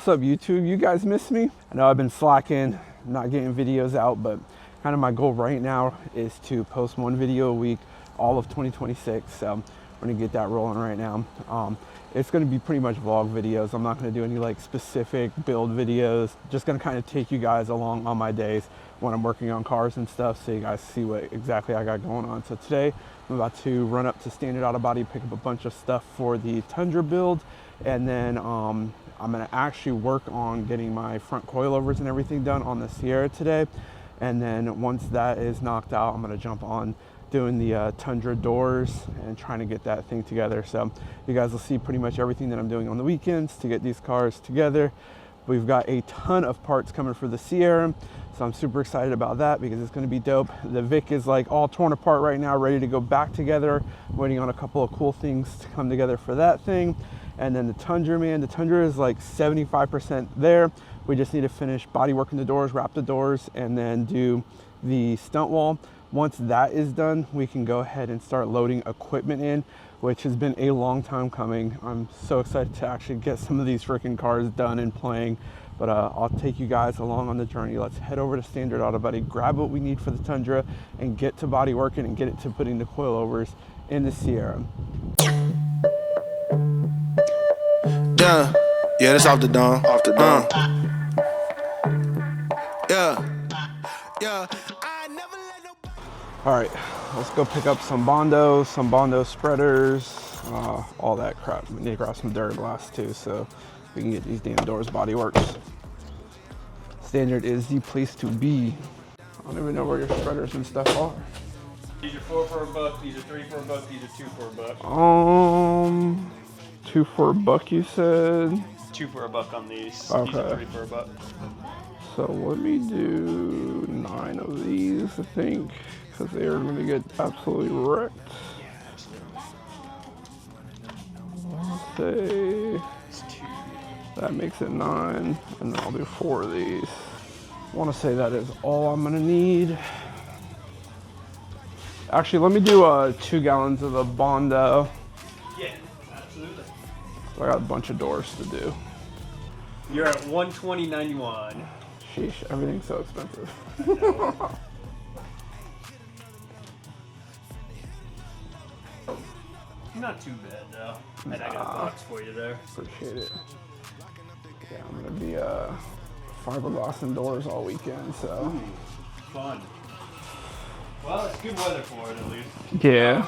What's up, YouTube? You guys miss me? I know I've been slacking, not getting videos out, but kind of my goal right now is to post 1 video a week all of 2026. So we're gonna get that rolling right now. It's gonna be pretty much vlog videos. I'm not gonna do any like specific build videos. Just gonna kind of take you guys along on my days when I'm working on cars and stuff, so you guys see what exactly I got going on. So today I'm about to run up to Standard Auto Body, pick up a bunch of stuff for the Tundra build, and then I'm gonna actually work on getting my front coilovers and everything done on the Sierra today. And then once that is knocked out, I'm gonna jump on doing the Tundra doors and trying to get that thing together. So you guys will see pretty much everything that I'm doing on the weekends to get these cars together. We've got a ton of parts coming for the Sierra, so I'm super excited about that because it's going to be dope. The VIC is like all torn apart right now, ready to go back together. Waiting on a couple of cool things to come together for that thing. And then the Tundra, man, the Tundra is like 75% there. We just need to finish bodyworking the doors, wrap the doors, and then do the stunt wall. Once that is done, we can go ahead and start loading equipment in, which has been a long time coming. I'm so excited to actually get some of these freaking cars done and playing. But I'll take you guys along on the journey. Let's head over to Standard Auto Body, grab what we need for the Tundra, and get to body working and get it to putting the coilovers in the Sierra. Yeah, that's off the dome. Off the dome. Yeah. All right, let's go pick up some Bondo spreaders, all that crap. We need to grab some Fiberglass too, so we can get these damn doors body works. Standard is the place to be. I don't even know where your spreaders and stuff are. These are 4 for a buck, these are 3 for a buck, these are 2 for a buck. 2 for a buck, you said? 2 for a buck on these. Okay. These are 3 for a buck. So let me do 9 of these, I think, because they are going to get absolutely wrecked. Let's say that makes it 9, and then I'll do 4 of these. I want to say that is all I'm going to need. Actually, let me do 2 gallons of the Bondo. Yeah, absolutely. So I got a bunch of doors to do. You're at 120.91. Sheesh, everything's so expensive. Not too bad though. And I got a box for you there. Appreciate it. Yeah, I'm gonna be fiberglass indoors all weekend, so. Ooh, fun. Well, it's good weather for it at least. Yeah.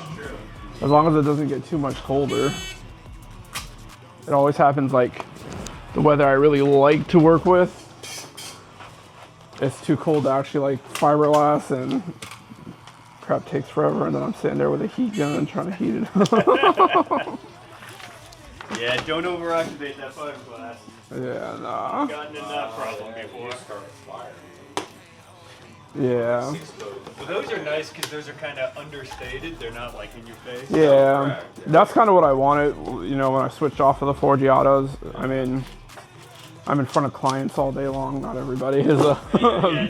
As long as it doesn't get too much colder. It always happens like the weather I really like to work with. It's too cold to actually like fiberglass, and crap takes forever, and then I'm sitting there with a heat gun trying to heat it up. Yeah, don't overactivate that fiberglass. Yeah, nah. I've gotten in that problem before. Yeah. But those are nice because those are kind of understated. They're not like in your face. Yeah, that's kind of what I wanted, you know, when I switched off of the Forgiatos. I mean, I'm in front of clients all day long. Not everybody is a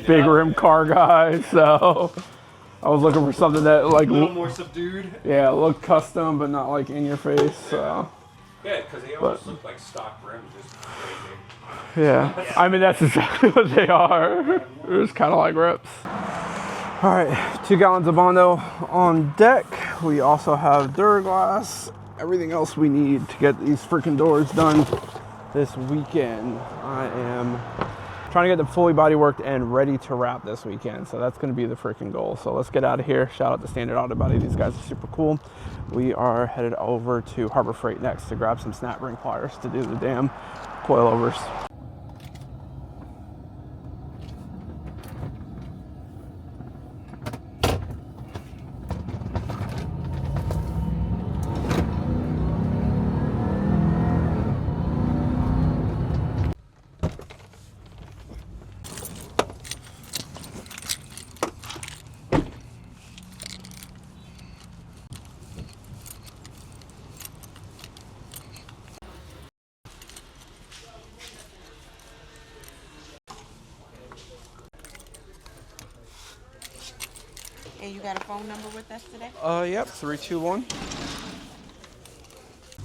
big rim car guy, so I was looking for something that like a little more subdued. Yeah, looked custom, but not like in your face. So. Yeah, because they almost look like stock rims, just crazy. Yeah, I mean that's exactly what they are. They're just kind of like rips. All right, 2 gallons of Bondo on deck. We also have Fiberglass. Everything else we need to get these freaking doors done this weekend. I am trying to get them fully body worked and ready to wrap this weekend. So that's going to be the freaking goal. So let's get out of here. Shout out to Standard Auto Body. These guys are super cool. We are headed over to Harbor Freight next to grab some snap ring pliers to do the damn coilovers. And you got a phone number with us today? Yep, 321.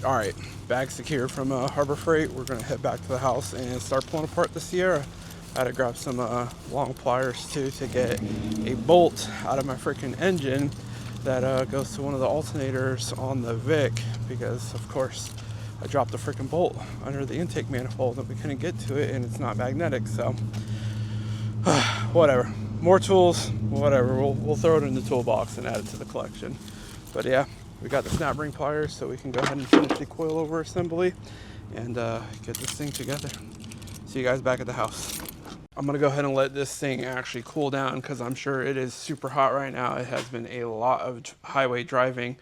All right, bag secure from Harbor Freight. We're gonna head back to the house and start pulling apart the Sierra. I had to grab some long pliers too to get a bolt out of my freaking engine that goes to one of the alternators on the VIC, because of course I dropped a freaking bolt under the intake manifold and we couldn't get to it, and it's not magnetic. So whatever, more tools, whatever. We'll throw it in the toolbox and add it to the collection. But yeah, we got the snap ring pliers, so we can go ahead and finish the coilover assembly and get this thing together. See you guys back at the house. I'm gonna go ahead and let this thing actually cool down, because I'm sure it is super hot right now. It has been a lot of highway driving.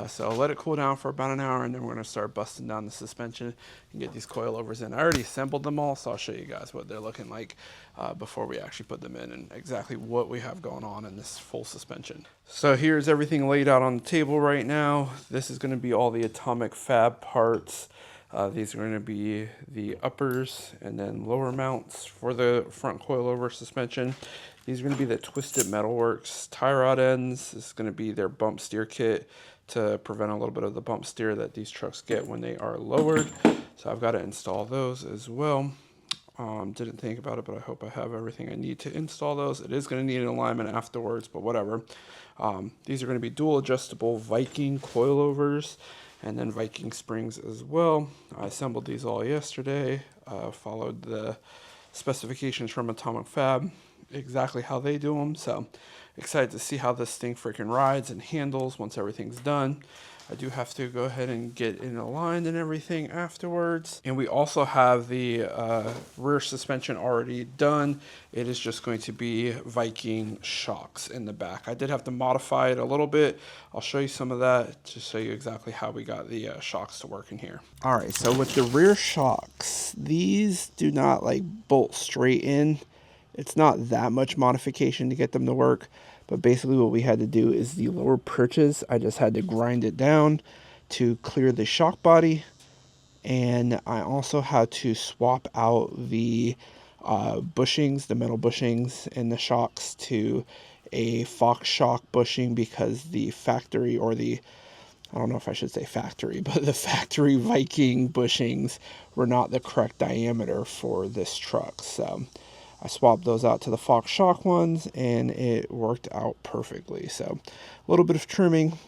So let it cool down for about an hour, and then we're gonna start busting down the suspension and get these coilovers in. I already assembled them all, so I'll show you guys what they're looking like before we actually put them in, and exactly what we have going on in this full suspension. So here's everything laid out on the table right now. This is gonna be all the atomic fab parts. These are going to be the uppers and then lower mounts for the front coilover suspension. These are going to be the Twisted Metalworks tie rod ends. This is going to be their bump steer kit to prevent a little bit of the bump steer that these trucks get when they are lowered. So I've got to install those as well. Didn't think about it, but I hope I have everything I need to install those. It is going to need an alignment afterwards, but whatever. These are going to be dual adjustable Viking coilovers, and then Viking springs as well. I assembled these all yesterday, followed the specifications from Atomic Fab, exactly how they do them. So excited to see how this thing freaking rides and handles once everything's done. I do have to go ahead and get it aligned and everything afterwards. And we also have the rear suspension already done. It is just going to be Viking shocks in the back. I did have to modify it a little bit. I'll show you some of that to show you exactly how we got the shocks to work in here. All right, so with the rear shocks, these do not like bolt straight in. It's not that much modification to get them to work. But basically what we had to do is the lower perches, I just had to grind it down to clear the shock body. And I also had to swap out the bushings, the metal bushings in the shocks to a Fox shock bushing, because the factory, or the, I don't know if I should say factory, but the factory Viking bushings were not the correct diameter for this truck. So I swapped those out to the Fox shock ones, and it worked out perfectly. So a little bit of trimming,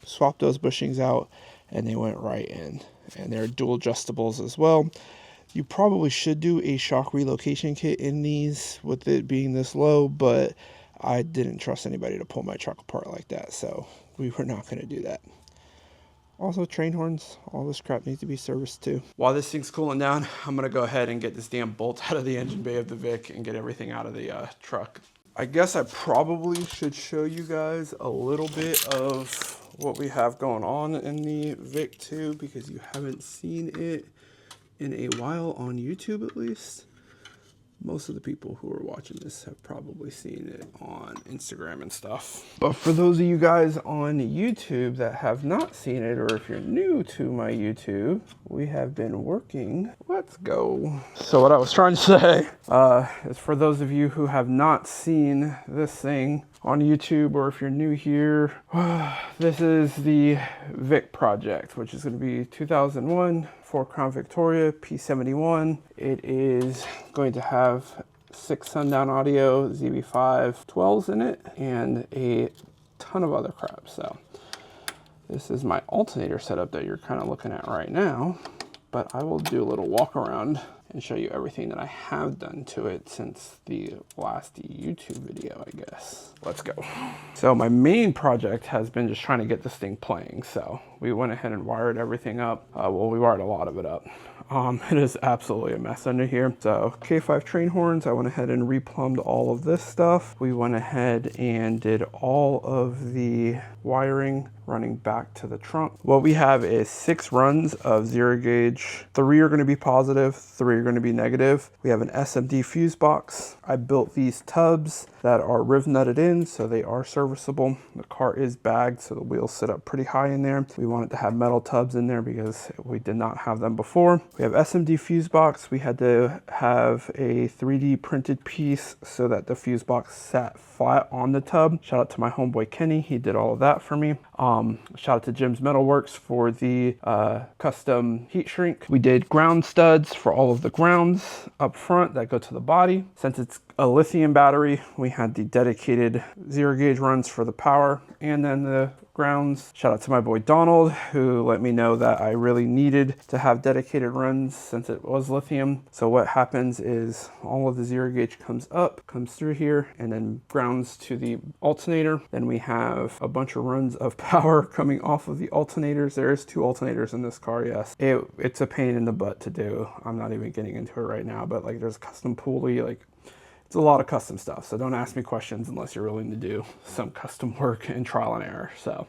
swapped those bushings out, and they went right in. And they're dual adjustables as well. You probably should do a shock relocation kit in these with it being this low, but I didn't trust anybody to pull my truck apart like that, so we were not going to do that. Also, train horns, all this crap needs to be serviced too. While this thing's cooling down, I'm gonna go ahead and get this damn bolt out of the engine bay of the VIC and get everything out of the truck. I guess I probably should show you guys a little bit of what we have going on in the VIC too, because you haven't seen it in a while on YouTube at least. Most of the people who are watching this have probably seen it on Instagram and stuff. But for those of you guys on YouTube that have not seen it, or if you're new to my YouTube, we have been working. Let's go. So what I was trying to say is, for those of you who have not seen this thing on YouTube, or if you're new here, this is the VIC project, which is going to be 2001 Ford Crown Victoria P71. It is going to have 6 Sundown Audio ZB5 12s in it, and a ton of other crap. So this is my alternator setup that you're kind of looking at right now, but I will do a little walk around and show you everything that I have done to it since the last YouTube video, I guess. Let's go. So my main project has been just trying to get this thing playing. So we went ahead and wired everything up. Well, we wired a lot of it up. It is absolutely a mess under here. So K5 train horns, I went ahead and replumbed all of this stuff. We went ahead and did all of the wiring running back to the trunk. What we have is 6 runs of 0 gauge. 3 are going to be positive, 3 are going to be negative. We have an SMD fuse box. I built these tubs that are riv nutted in, so they are serviceable. The car is bagged, so the wheels sit up pretty high in there. We wanted to have metal tubs in there because we did not have them before. We have SMD fuse box. We had to have a 3D printed piece so that the fuse box sat flat on the tub. Shout out to my homeboy Kenny, he did all of that for me. Shout out to Jim's Metalworks for the custom heat shrink. We did ground studs for all of the grounds up front that go to the body. Since it's a lithium battery, we had the dedicated 0 gauge runs for the power and then the grounds. Shout out to my boy Donald, who let me know that I really needed to have dedicated runs since it was lithium. So what happens is all of the 0 gauge comes up, comes through here, and then grounds to the alternator. Then we have a bunch of runs of power coming off of the alternators. There's 2 alternators in this car, yes. It's a pain in the butt to do. I'm not even getting into it right now, but like there's a custom pulley, like it's a lot of custom stuff, so don't ask me questions unless you're willing to do some custom work and trial and error. So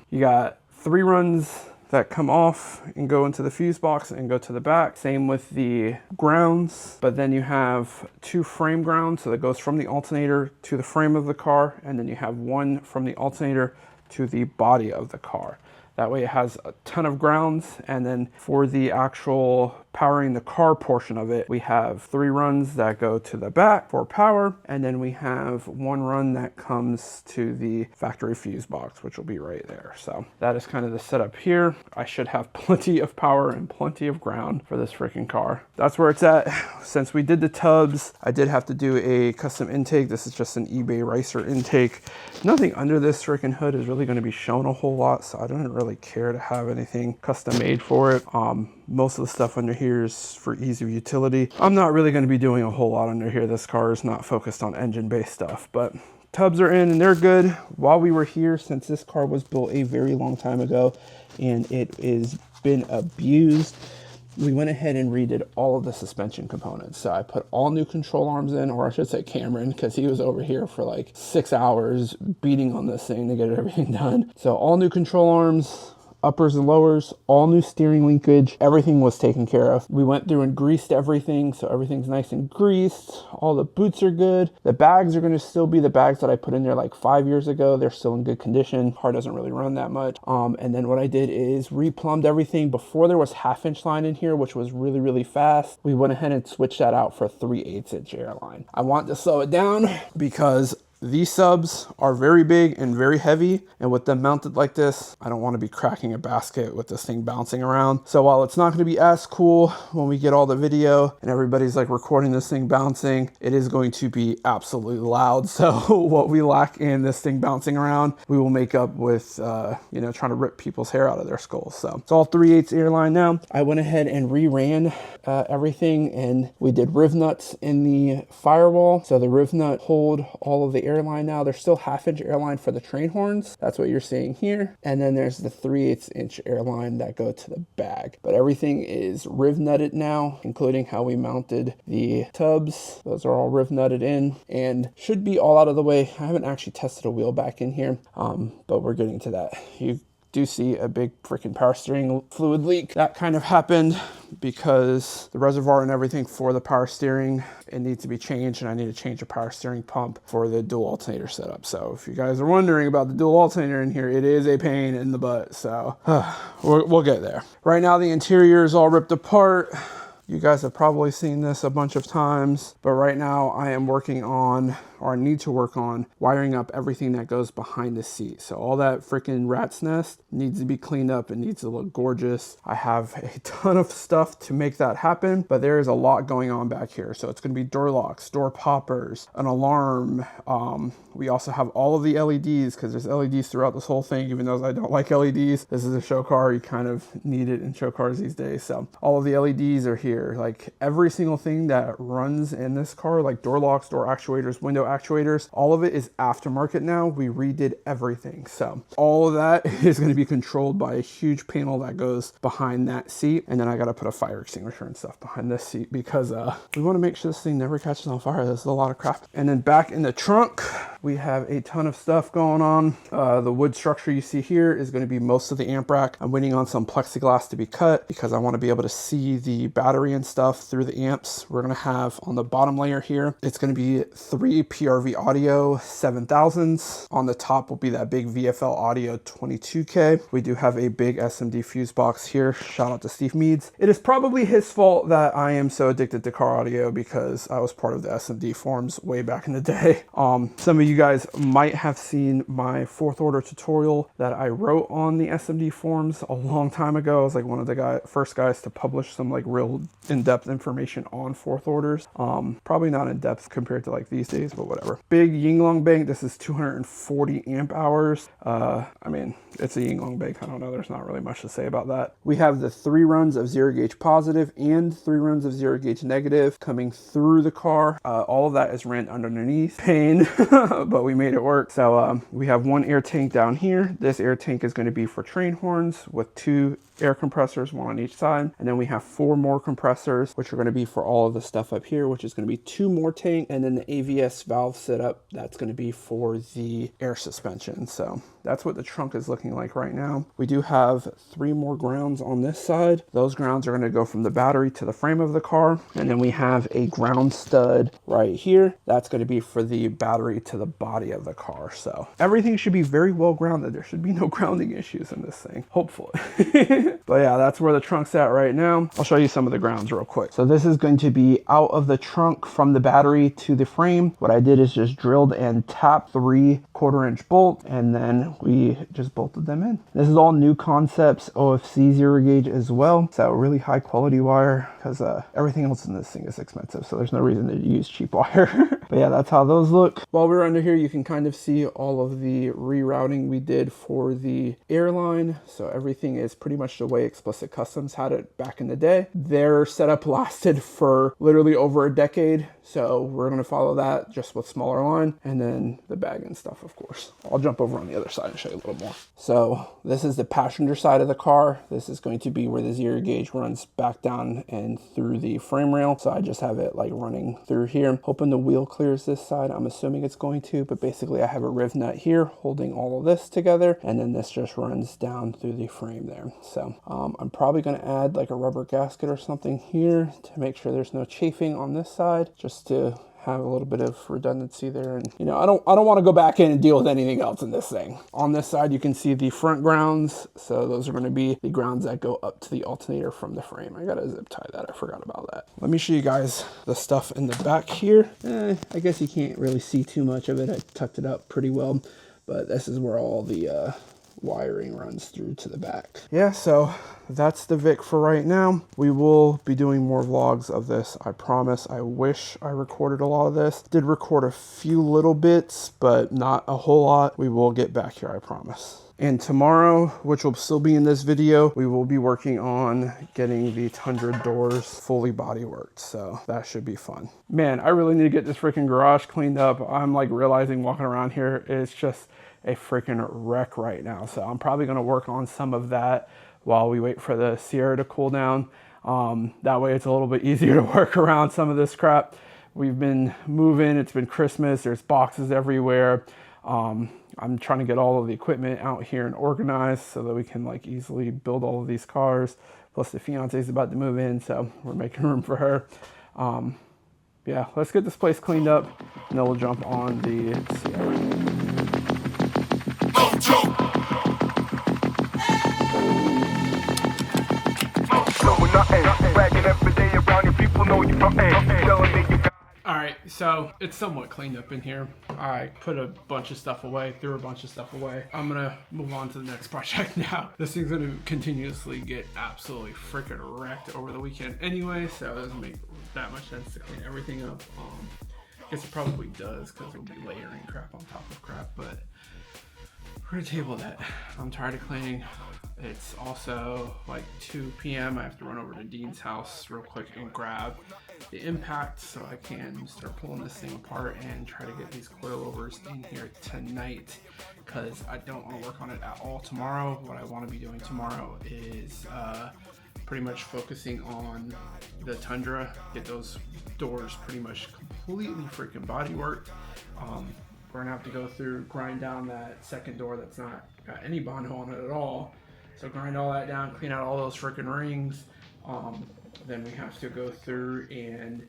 you got 3 runs that come off and go into the fuse box and go to the back. Same with the grounds, but then you have 2 frame grounds, so that goes from the alternator to the frame of the car, and then you have 1 from the alternator to the body of the car. That way it has a ton of grounds, and then for the actual powering the car portion of it, we have 3 runs that go to the back for power, and then we have 1 run that comes to the factory fuse box, which will be right there. So that is kind of the setup here. I should have plenty of power and plenty of ground for this freaking car. That's where it's at. Since we did the tubs, I did have to do a custom intake. This is just an eBay Racer intake. Nothing under this freaking hood is really going to be shown a whole lot, so I don't really care to have anything custom made for it. Most of the stuff under here is for ease of utility. I'm not really going to be doing a whole lot under here. This car is not focused on engine-based stuff, but tubs are in and they're good. While we were here, since this car was built a very long time ago and it is been abused, we went ahead and redid all of the suspension components. So I put all new control arms in, or I should say Cameron, because he was over here for like 6 hours beating on this thing to get everything done. So all new control arms, uppers and lowers, all new steering linkage, everything was taken care of. We went through and greased everything, so everything's nice and greased. All the boots are good. The bags are going to still be the bags that I put in there like 5 years ago. They're still in good condition. Car doesn't really run that much. And then what I did is replumbed everything. Before there was 1/2 inch line in here, which was really, really fast. We went ahead and switched that out for 3/8 inch airline. I want to slow it down because these subs are very big and very heavy, and with them mounted like this, I don't want to be cracking a basket with this thing bouncing around. So while it's not going to be as cool when we get all the video and everybody's like recording this thing bouncing, it is going to be absolutely loud. So what we lack in this thing bouncing around, we will make up with, you know, trying to rip people's hair out of their skulls. So it's all 3/8 airline now. I went ahead and re-ran everything, and we did riv nuts in the firewall. So the riv nut hold all of the airline now. There's still 1/2 inch airline for the train horns. That's what you're seeing here. And then there's the 3/8 inch airline that go to the bag. But everything is riv nutted now, including how we mounted the tubs. Those are all riv nutted in and should be all out of the way. I haven't actually tested a wheel back in here, but we're getting to that. You do see a big freaking power steering fluid leak. That kind of happened because the reservoir and everything for the power steering, it needs to be changed, and I need to change the power steering pump for the dual alternator setup. So if you guys are wondering about the dual alternator in here, it is a pain in the butt. So we'll get there. Right now the interior is all ripped apart. You guys have probably seen this a bunch of times, but right now I am working on, or I need to work on, wiring up everything that goes behind the seat. So all that freaking rat's nest needs to be cleaned up. It needs to look gorgeous. I have a ton of stuff to make that happen, but there is a lot going on back here. So it's going to be door locks, door poppers, an alarm. We also have all of the LEDs, because there's LEDs throughout this whole thing, even though I don't like LEDs. This is a show car. You kind of need it in show cars these days. So all of the LEDs are here. Like every single thing that runs in this car, like door locks, door actuators, window actuators, all of it is aftermarket now. We redid everything. So all of that is going to be controlled by a huge panel that goes behind that seat. And then I got to put a fire extinguisher and stuff behind this seat because we want to make sure this thing never catches on fire. This is a lot of crap. And then back in the trunk, we have a ton of stuff going on. The wood structure you see here is going to be most of the amp rack. I'm waiting on some plexiglass to be cut because I want to be able to see the battery and stuff through the amps. We're going to have on the bottom layer here, it's going to be 3 PRV audio 7000s. On the top will be that big VFL audio 22K. We do have a big SMD fuse box here. Shout out to Steve Meads. It is probably his fault that I am so addicted to car audio because I was part of the SMD forums way back in the day. Some of you guys might have seen my fourth order tutorial that I wrote on the SMD forums a long time ago. I was like one of the first guys to publish some like real in-depth information on fourth orders. Probably not in depth compared to like these days, but whatever. Big Yinglong bank. This is 240 amp hours. I mean, it's a Yinglong bank. I don't know. There's not really much to say about that. We have the 3 runs of 0 gauge positive and 3 runs of 0 gauge negative coming through the car. All of that is ran underneath. Pain, but we made it work. So we have 1 air tank down here. This air tank is going to be for train horns with 2 air compressors, 1 on each side. And then we have 4 more compressors, which are going to be for all of the stuff up here, which is going to be 2 more tank. And then the AVS valve setup, that's going to be for the air suspension. So that's what the trunk is looking like right now. We do have 3 more grounds on this side. Those grounds are going to go from the battery to the frame of the car. And then we have a ground stud right here. That's going to be for the battery to the body of the car. So everything should be very well grounded. There should be no grounding issues in this thing, hopefully. But yeah, that's where the trunk's at right now. I'll show you some of the grounds real quick. So this is going to be out of the trunk from the battery to the frame. What I did is just drilled and tapped 3 1/4-inch bolts, and then we just bolted them in. This is all new concepts, OFC 0 gauge as well. So really high quality wire, because everything else in this thing is expensive. So there's no reason to use cheap wire. But yeah, that's how those look. While we're under here, you can kind of see all of the rerouting we did for the airline. So everything is pretty much the way Explicit Customs had it back in the day. Their setup lasted for literally over a decade. So we're going to follow that just with smaller line, and then the bag and stuff, of course. I'll jump over on the other side and show you a little more. So this is the passenger side of the car. This is going to be where the 0 gauge runs back down and through the frame rail. So I just have it like running through here. Hoping the wheel clears this side. I'm assuming it's going to, but basically I have a riv nut here holding all of this together, and then this just runs down through the frame there. So I'm probably going to add like a rubber gasket or something here to make sure there's no chafing on this side, just to have a little bit of redundancy there. And you know, I don't want to go back in and deal with anything else in this thing. On this side you can see the front grounds. So those are going to be the grounds that go up to the alternator from the frame. I gotta zip tie that, I forgot about that. Let me show you guys the stuff in the back here. I guess you can't really see too much of it. I tucked it up pretty well, but this is where all the wiring runs through to the back. Yeah, so that's the VIC for right now. We will be doing more vlogs of this, I promise. I wish I recorded a lot of this. Did record a few little bits, but not a whole lot. We will get back here, I promise. And tomorrow, which will still be in this video, we will be working on getting the Tundra doors fully bodyworked. So that should be fun. Man, I really need to get this freaking garage cleaned up. I'm like realizing walking around here, it's just a freaking wreck right now. So I'm probably going to work on some of that while we wait for the Sierra to cool down. That way it's a little bit easier to work around some of this crap. We've been moving, it's been Christmas, there's boxes everywhere. I'm trying to get all of the equipment out here and organized so that we can like easily build all of these cars. Plus the fiance is about to move in, so we're making room for her. Yeah, let's get this place cleaned up, and then we'll jump on the Sierra. Alright, so it's somewhat cleaned up in here. I put a bunch of stuff away, threw a bunch of stuff away. I'm gonna move on to the next project now. This thing's gonna continuously get absolutely freaking wrecked over the weekend anyway, so it doesn't make that much sense to clean everything up. I guess it probably does, because we'll be layering crap on top of crap, but we're gonna table that. I'm tired of cleaning. It's also like 2 p.m. I have to run over to Dean's house real quick and grab the impact so I can start pulling this thing apart and try to get these coilovers in here tonight, because I don't want to work on it at all tomorrow. What I want to be doing tomorrow is pretty much focusing on the Tundra, get those doors pretty much completely freaking body worked. We're gonna have to go through, grind down that second door that's not got any Bondo on it at all. So grind all that down, clean out all those freaking rings. Then we have to go through and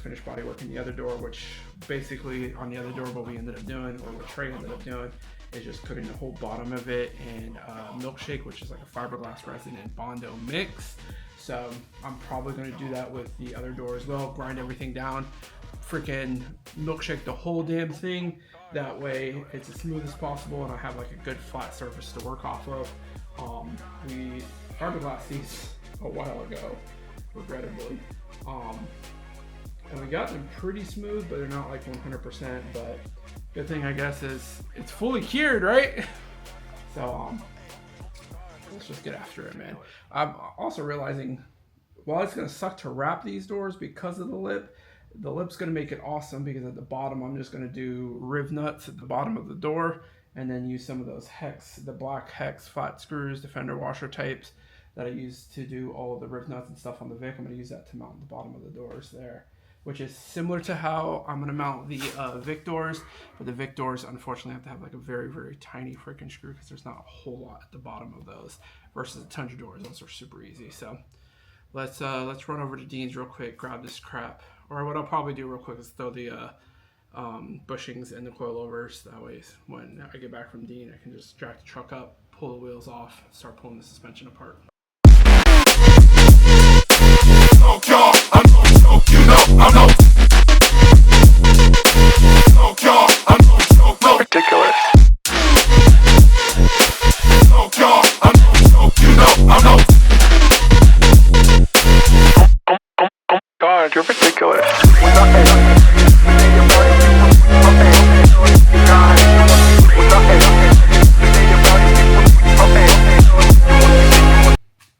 finish bodywork in the other door, which basically on the other door what we ended up doing, or what Trey ended up doing, is just coating the whole bottom of it in milkshake, which is like a fiberglass resin and Bondo mix. So I'm probably going to do that with the other door as well, grind everything down, freaking milkshake the whole damn thing. That way it's as smooth as possible and I have like a good flat surface to work off of. We fiberglass these a while ago, regrettably. And we got them pretty smooth, but they're not like 100%, but good thing I guess is it's fully cured, right? So let's just get after it, man. I'm also realizing while it's gonna suck to wrap these doors because of the lip's gonna make it awesome because at the bottom I'm just gonna do riv nuts at the bottom of the door and then use some of those the black hex flat screws, the fender washer types that I use to do all of the riv nuts and stuff on the VIC. I'm gonna use that to mount the bottom of the doors there, which is similar to how I'm gonna mount the VIC doors, but the VIC doors unfortunately have to have like a very, very tiny freaking screw because there's not a whole lot at the bottom of those versus the Tundra doors. Those are super easy. So let's run over to Dean's real quick, grab this crap. Or what I'll probably do real quick is throw the bushings and the coilovers. That way when I get back from Dean, I can just jack the truck up, pull the wheels off, start pulling the suspension apart. Ridiculous. God, you're ridiculous.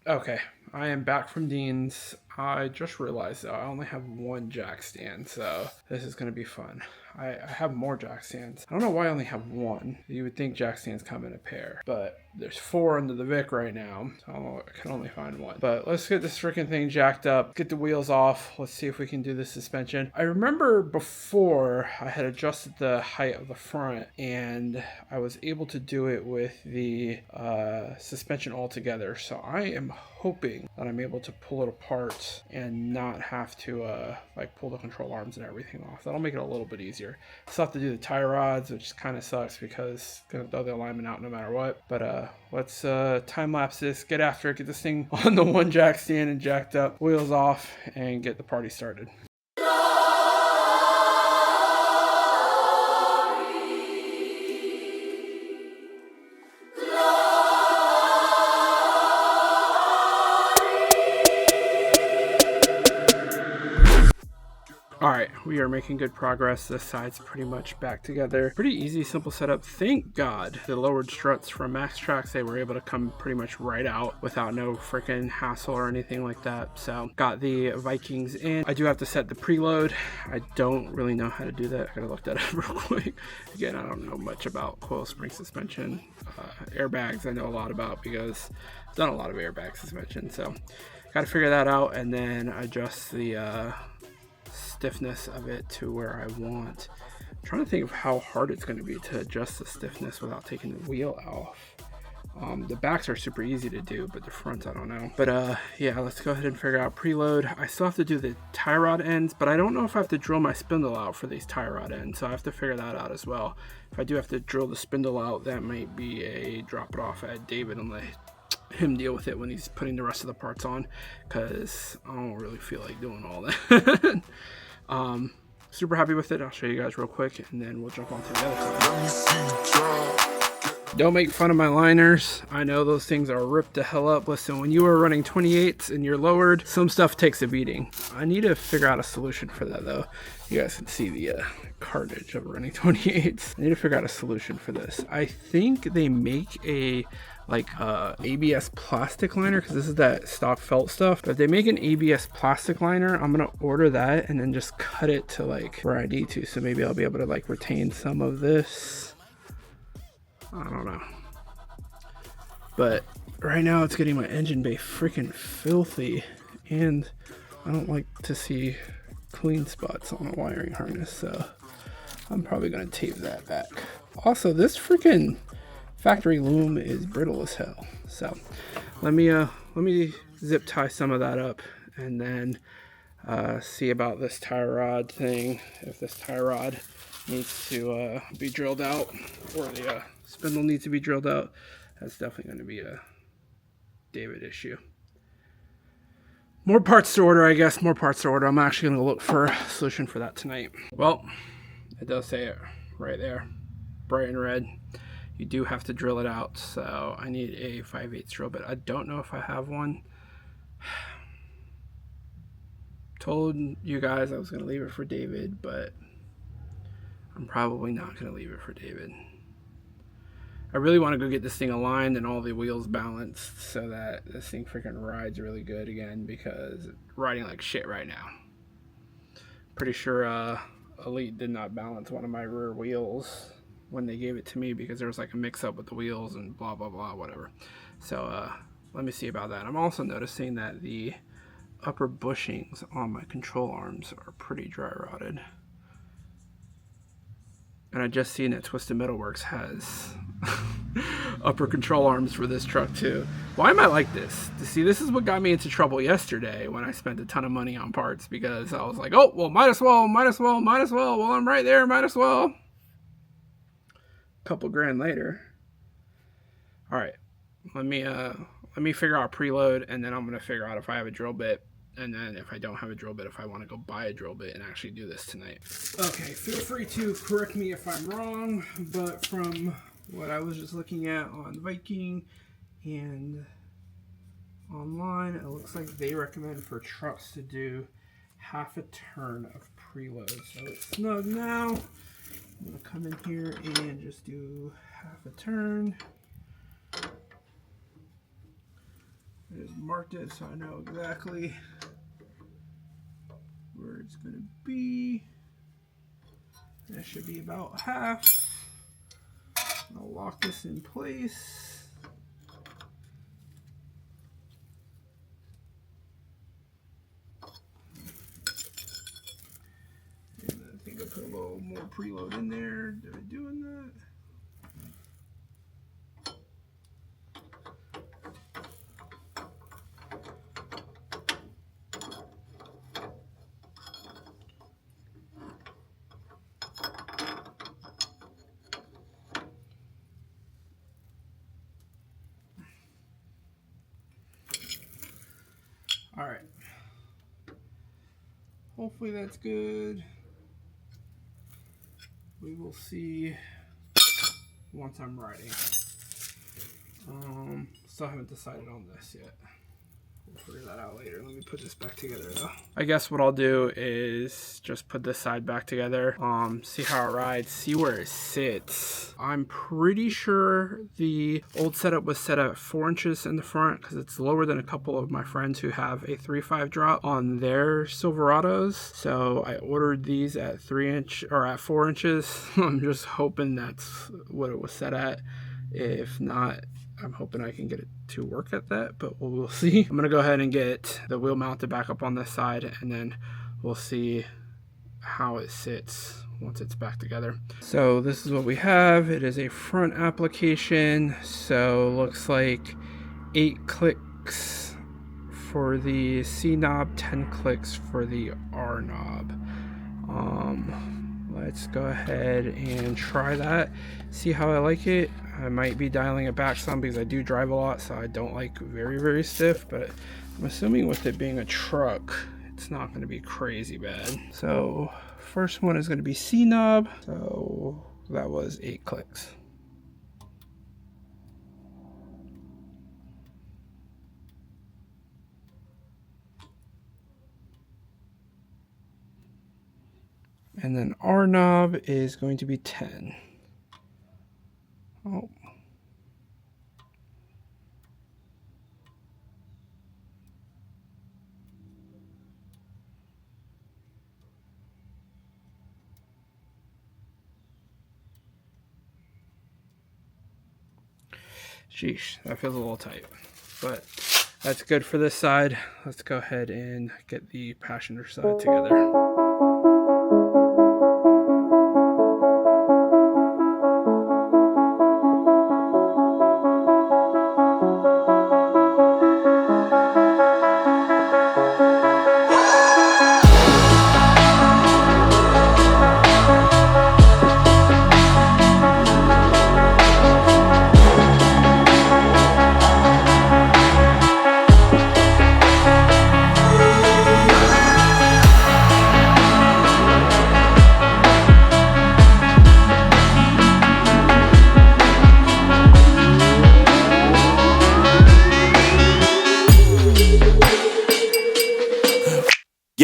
Okay, I am back from Dean's. I just realized though, I only have one jack stand, so this is going to be fun. I have more jack stands. I don't know why I only have one. You would think jack stands come in a pair, but there's 4 under the VIC right now, so I can only find one. But let's get this freaking thing jacked up, get the wheels off. Let's see if we can do the suspension. I remember before I had adjusted the height of the front and I was able to do it with the suspension all together. So I am hoping that I'm able to pull it apart and not have to like pull the control arms and everything off. That'll make it a little bit easier. Still have to do the tie rods, which kind of sucks because it's gonna throw the alignment out no matter what. But let's time lapse this, get after it, get this thing on the one jack stand and jacked up, wheels off, and get the party started. Alright, we are making good progress. This side's pretty much back together. Pretty easy, simple setup. Thank God the lowered struts from Max Tracks, they were able to come pretty much right out without no freaking hassle or anything like that. So got the Vikings in. I do have to set the preload. I don't really know how to do that. I gotta look that up real quick. Again, I don't know much about coil spring suspension. Airbags I know a lot about because I've done a lot of airbag suspension. So gotta figure that out and then adjust the stiffness of it to where I want. I'm trying to think of how hard it's going to be to adjust the stiffness without taking the wheel off. The backs are super easy to do, but the fronts I don't know. But yeah, let's go ahead and figure out preload. I still have to do the tie rod ends, but I don't know if I have to drill my spindle out for these tie rod ends, so I have to figure that out as well. If I do have to drill the spindle out, that might be a drop it off at David and let him deal with it when he's putting the rest of the parts on, because I don't really feel like doing all that. Super happy with it. I'll show you guys real quick and then we'll jump on to the other side. Don't make fun of my liners. I know those things are ripped to hell up. Listen, when you are running 28s and you're lowered, some stuff takes a beating. I need to figure out a solution for that though. You guys can see the carnage of running 28s. I need to figure out a solution for this. I think they make a ABS plastic liner, because this is that stock felt stuff, but if they make an ABS plastic liner, I'm gonna order that and then just cut it to like where I need to, so maybe I'll be able to like retain some of this. I don't know, but right now it's getting my engine bay freaking filthy and I don't like to see clean spots on a wiring harness, so I'm probably gonna tape that back. Also, this freaking factory loom is brittle as hell, so let me zip tie some of that up and then see about this tie rod thing, if this tie rod needs to be drilled out or the spindle needs to be drilled out. That's definitely going to be a David issue. more parts to order, I guess. More parts to order. I'm actually going to look for a solution for that tonight. Well, it does say it right there, bright and red. You do have to drill it out, so I need a 5/8 drill bit. I don't know if I have one. Told you guys I was going to leave it for David, but I'm probably not going to leave it for David. I really want to go get this thing aligned and all the wheels balanced so that this thing freaking rides really good again, because it's riding like shit right now. Pretty sure Elite did not balance one of my rear wheels when they gave it to me, because there was like a mix up with the wheels and blah blah blah whatever. So let me see about that. I'm also noticing that the upper bushings on my control arms are pretty dry rotted, and I just seen that Twisted Metalworks has upper control arms for this truck too. Why am I like this? See, this is what got me into trouble yesterday when I spent a ton of money on parts, because I was like, oh well, might as well while I'm right there, might as well. Couple grand later. All right, let me figure out preload, and then I'm gonna figure out if I have a drill bit, and then if I don't have a drill bit, if I want to go buy a drill bit and actually do this tonight. Okay, feel free to correct me if I'm wrong, but from what I was just looking at on Viking and online, it looks like they recommend for trucks to do half a turn of preload. So it's snug now. I'm going to come in here and just do half a turn. I just marked it so I know exactly where it's going to be. That should be about half. I'll lock this in place. I think I put a little more preload in there. Did I doing that? All right. Hopefully that's good. We will see once I'm riding. Still haven't decided on this yet. We'll figure that out later. Let me put this back together though. I guess what I'll do is just put this side back together, see how it rides, see where it sits. I'm pretty sure the old setup was set at 4 inches in the front, because it's lower than a couple of my friends who have a 3.5 drop on their Silverados. So I ordered these at 3 inch or at 4 inches. I'm just hoping that's what it was set at. If not, I'm hoping I can get it to work at that, but we'll see. I'm gonna go ahead and get the wheel mounted back up on this side, and then we'll see how it sits once it's back together. So this is what we have. It is a front application, so looks like 8 clicks for the C knob, 10 clicks for the R knob. Let's go ahead and try that, see how I like it. I might be dialing it back some because I do drive a lot, so I don't like very stiff, but I'm assuming with it being a truck, it's not going to be crazy bad. So first one is going to be C knob, so that was 8 clicks. And then R knob is going to be 10. Oh. Sheesh, that feels a little tight, but that's good for this side. Let's go ahead and get the passenger side together.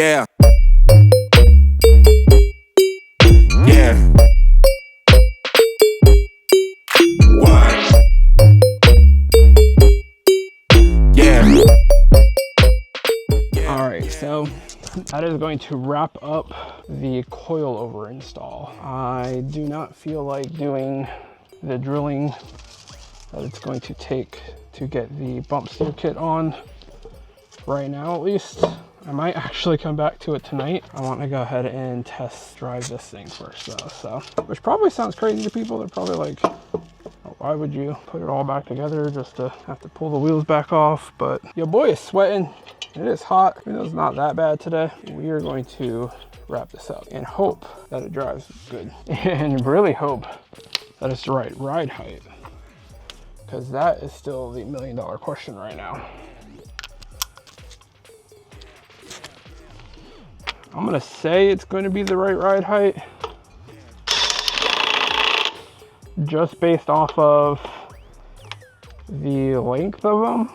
Yeah. Yeah. What? Yeah. All right, so that is going to wrap up the coilover install. I do not feel like doing the drilling that it's going to take to get the bump steer kit on right now, at least. I might actually come back to it tonight. I want to go ahead and test drive this thing first though, so, which probably sounds crazy to people. They're probably like, oh, why would you put it all back together just to have to pull the wheels back off? But your boy is sweating. It is hot. I mean, it's not that bad today. We are going to wrap this up and hope that it drives good and really hope that it's the right ride height, because that is still the $1 million question right now. I'm gonna say it's going to be the right ride height just based off of the length of them,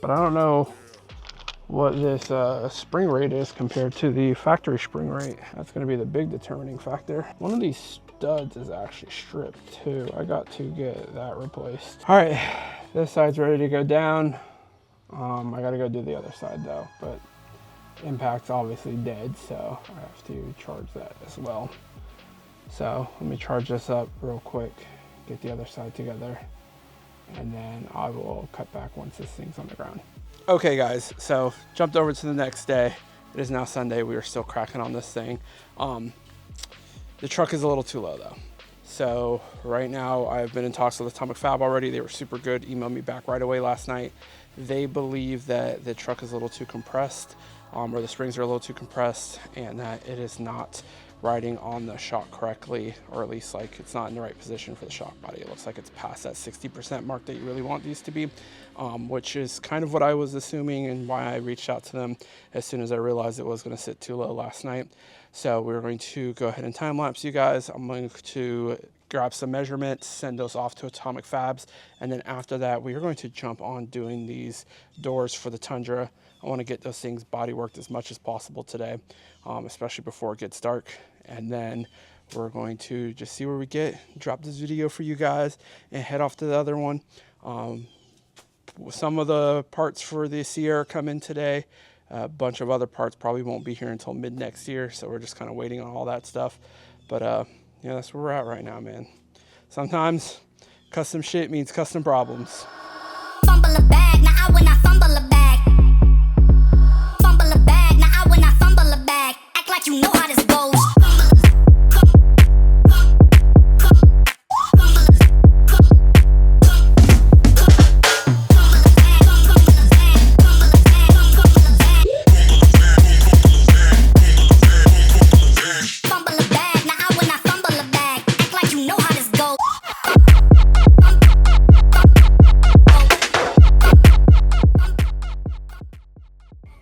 but I don't know what this spring rate is compared to the factory spring rate. That's going to be the big determining factor. One of these studs is actually stripped too. I got to get that replaced. All right, this side's ready to go down. I got to go do the other side though, but impact's obviously dead, so I have to charge that as well. So let me charge this up real quick, get the other side together, and then I will cut back once this thing's on the ground. Okay guys, so jumped over to the next day. It is now Sunday. We are still cracking on this thing. The truck is a little too low though. So right now I've been in talks with Atomic Fab already. They were super good, emailed me back right away last night. They believe that the truck is a little too compressed, or the springs are a little too compressed, and that it is not riding on the shock correctly, or at least like it's not in the right position for the shock body. It looks like it's past that 60% mark that you really want these to be, which is kind of what I was assuming and why I reached out to them as soon as I realized it was going to sit too low last night. So we're going to go ahead and time lapse you guys. I'm going to grab some measurements, send those off to Atomic Fabs, and then after that we are going to jump on doing these doors for the Tundra. I want to get those things body worked as much as possible today, especially before it gets dark, and then we're going to just see where we get, drop this video for you guys, and head off to the other one. Some of the parts for the Sierra come in today. A bunch of other parts probably won't be here until mid next year, so we're just kind of waiting on all that stuff. But yeah, that's where we're at right now, man. Sometimes custom shit means custom problems. Fumble a bag, now I when I fumble a bag. Fumble a bag, now I when I fumble a bag. Act like you know how this goes.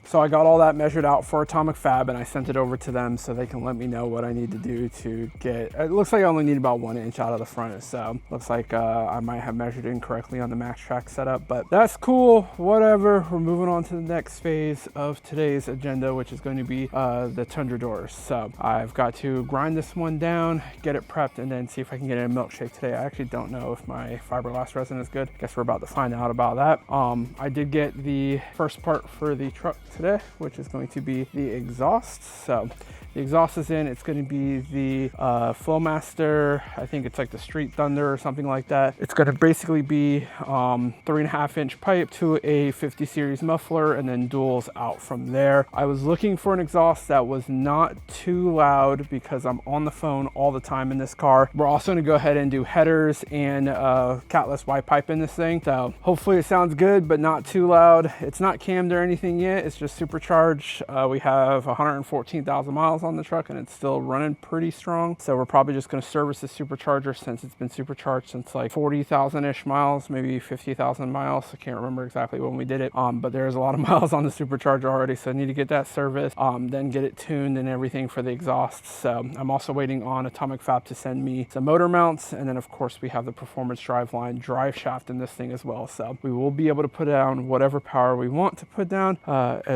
So I got all that measured out for Atomic Fab and I sent it over to them so they can let me know what I need to do to get, it looks like I only need about 1 inch out of the front. So looks like I might have measured incorrectly on the Max Track setup, but that's cool, whatever. We're moving on to the next phase of today's agenda, which is going to be the Tundra doors. So I've got to grind this one down, get it prepped, and then see if I can get it in a milkshake today. I actually don't know if my fiberglass resin is good. Guess we're about to find out about that. I did get the first part for the truck today, which is going to be the exhaust. So the exhaust is in. It's going to be the Flowmaster. I think it's like the Street Thunder or something like that. It's going to basically be 3.5 inch pipe to a 50 series muffler and then duals out from there. I was looking for an exhaust that was not too loud because I'm on the phone all the time in this car. We're also going to go ahead and do headers and catless Y pipe in this thing. So hopefully it sounds good, but not too loud. It's not cammed or anything yet. It's just supercharged. We have 114,000 miles on the truck and it's still running pretty strong. So we're probably just going to service the supercharger since it's been supercharged since like 40,000-ish miles, maybe 50,000 miles. I can't remember exactly when we did it, but there's a lot of miles on the supercharger already. So I need to get that serviced, then get it tuned and everything for the exhaust. So I'm also waiting on Atomic Fab to send me some motor mounts. And then of course we have the Performance Driveline drive shaft in this thing as well. So we will be able to put down whatever power we want to put down,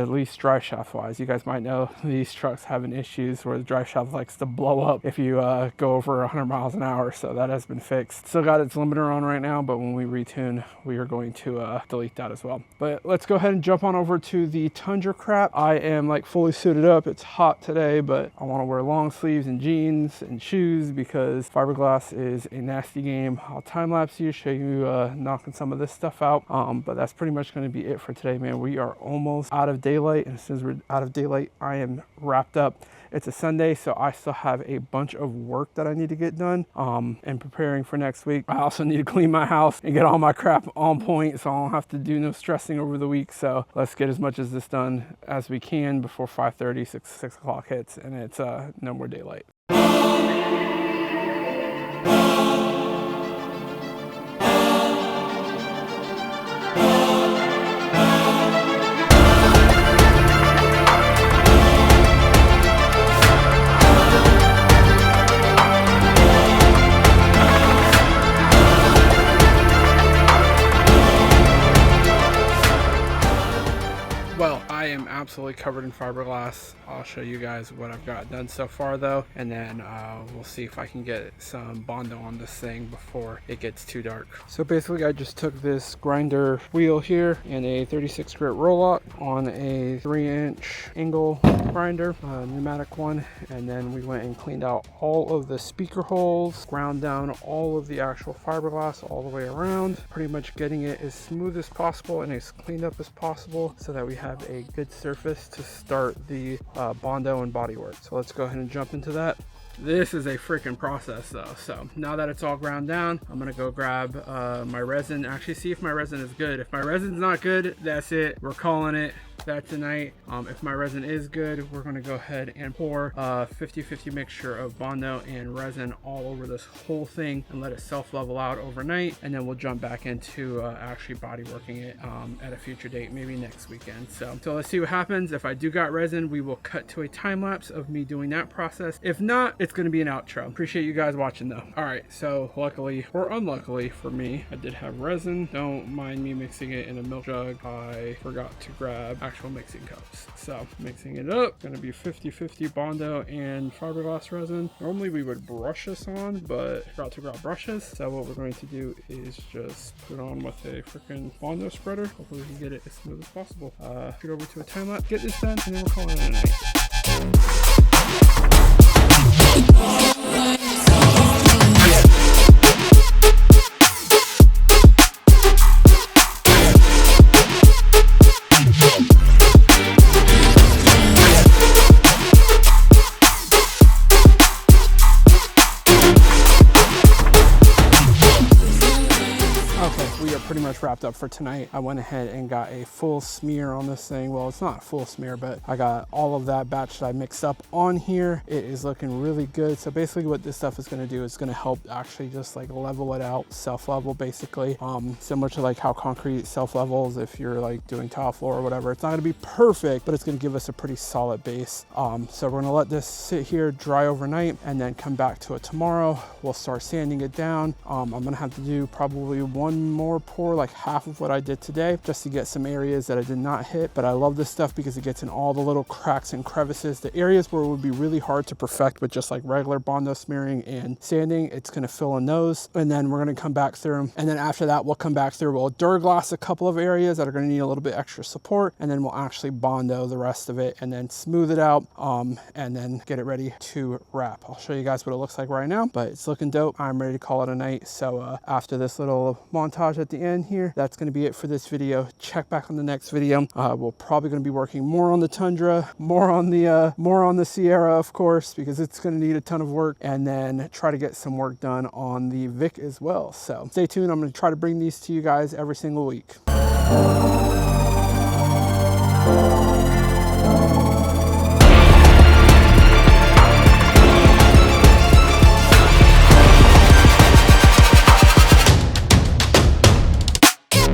at least drive shaft wise. You guys might know these trucks having issues where the drive shaft likes to blow up if you go over 100 miles an hour. So that has been fixed. Still got its limiter on right now, but when we retune, we are going to delete that as well. But let's go ahead and jump on over to the Tundra crap. I am like fully suited up. It's hot today, but I want to wear long sleeves and jeans and shoes because fiberglass is a nasty game. I'll time lapse you, show you knocking some of this stuff out. But that's pretty much going to be it for today, man. We are almost out of daylight, and as soon as we're out of daylight, I am wrapped up. It's a Sunday, so I still have a bunch of work that I need to get done and preparing for next week. I also need to clean my house and get all my crap on point so I don't have to do no stressing over the week. So let's get as much of this done as we can before 5:30, 6 o'clock hits, and it's no more daylight. Well, I am absolutely covered in fiberglass. I'll show you guys what I've got done so far though, and then we'll see if I can get some Bondo on this thing before it gets too dark. So basically I just took this grinder wheel here and a 36 grit roll-out on a 3-inch angle grinder, pneumatic one, and then we went and cleaned out all of the speaker holes, ground down all of the actual fiberglass all the way around, pretty much getting it as smooth as possible and as cleaned up as possible so that we have a good surface to start the Bondo and bodywork. So let's go ahead and jump into that. This is a freaking process though. So now that it's all ground down, I'm gonna go grab my resin, actually see if my resin is good. If my resin's not good, that's it, we're calling it that tonight. If my resin is good, we're going to go ahead and pour 50-50 mixture of Bondo and resin all over this whole thing and let it self-level out overnight, and then we'll jump back into actually body working it at a future date, maybe next weekend. So let's see what happens. If I do got resin, we will cut to a time lapse of me doing that process. If not, it's going to be an outro. Appreciate you guys watching though. All right, so luckily or unluckily for me, I did have resin. Don't mind me mixing it in a milk jug. I forgot to grab actual mixing cups. So mixing it up, gonna be 50-50 Bondo and fiberglass resin. Normally we would brush this on, but forgot to grab brushes. So what we're going to do is just put it on with a freaking Bondo spreader. Hopefully we can get it as smooth as possible. Get over to a time lapse, get this done, and then we're calling it a night. Pretty much wrapped up for tonight. I went ahead and got a full smear on this thing. Well, it's not a full smear, but I got all of that batch that I mixed up on here. It is looking really good. So basically what this stuff is going to do is going to help actually just like level it out, self-level basically, similar to like how concrete self-levels if you're like doing tile floor or whatever. It's not going to be perfect, but it's going to give us a pretty solid base. So we're going to let this sit here, dry overnight, and then come back to it tomorrow. We'll start sanding it down. I'm going to have to do probably one more pour, like half of what I did today, just to get some areas that I did not hit. But I love this stuff because it gets in all the little cracks and crevices, the areas where it would be really hard to perfect with just like regular Bondo smearing and sanding. It's going to fill in those, and then we're going to come back through, and then after that we'll come back through, we'll Duraglass a couple of areas that are going to need a little bit extra support, and then we'll actually Bondo the rest of it and then smooth it out, and then get it ready to wrap. I'll show you guys what it looks like right now, but it's looking dope. I'm ready to call it a night. So after this little montage at the end here, that's going to be it for this video. Check back on the next video. We're probably going to be working more on the Tundra, more on the Sierra, of course, because it's going to need a ton of work, and then try to get some work done on the VIC as well. So stay tuned. I'm going to try to bring these to you guys every single week.